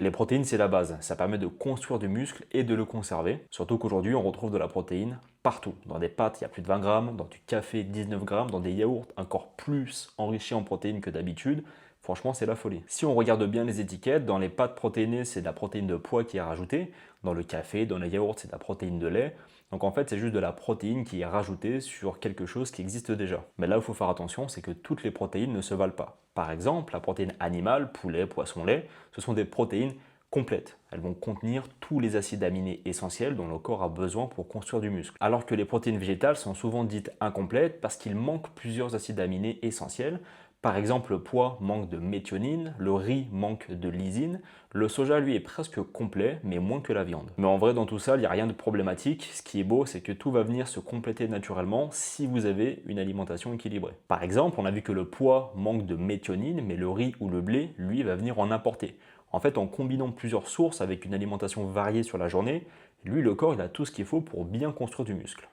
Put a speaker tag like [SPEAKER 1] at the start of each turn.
[SPEAKER 1] Les protéines, c'est la base. Ça permet de construire du muscle et de le conserver. Surtout qu'aujourd'hui, on retrouve de la protéine partout. Dans des pâtes, il y a plus de 20 grammes, dans du café, 19 grammes, dans des yaourts, encore plus enrichis en protéines que d'habitude. Franchement, c'est la folie. Si on regarde bien les étiquettes, dans les pâtes protéinées, c'est de la protéine de pois qui est rajoutée. Dans le café, dans les yaourts, c'est de la protéine de lait. Donc en fait, c'est juste de la protéine qui est rajoutée sur quelque chose qui existe déjà. Mais là où il faut faire attention, c'est que toutes les protéines ne se valent pas. Par exemple, la protéine animale, poulet, poisson, lait, ce sont des protéines complètes. Elles vont contenir tous les acides aminés essentiels dont le corps a besoin pour construire du muscle. Alors que les protéines végétales sont souvent dites incomplètes parce qu'il manque plusieurs acides aminés essentiels. Par exemple, le pois manque de méthionine, le riz manque de lysine, le soja lui est presque complet mais moins que la viande. Mais en vrai dans tout ça, il n'y a rien de problématique. Ce qui est beau, c'est que tout va venir se compléter naturellement si vous avez une alimentation équilibrée. Par exemple, on a vu que le pois manque de méthionine mais le riz ou le blé, lui, va venir en apporter. En fait, en combinant plusieurs sources avec une alimentation variée sur la journée, lui, le corps, il a tout ce qu'il faut pour bien construire du muscle.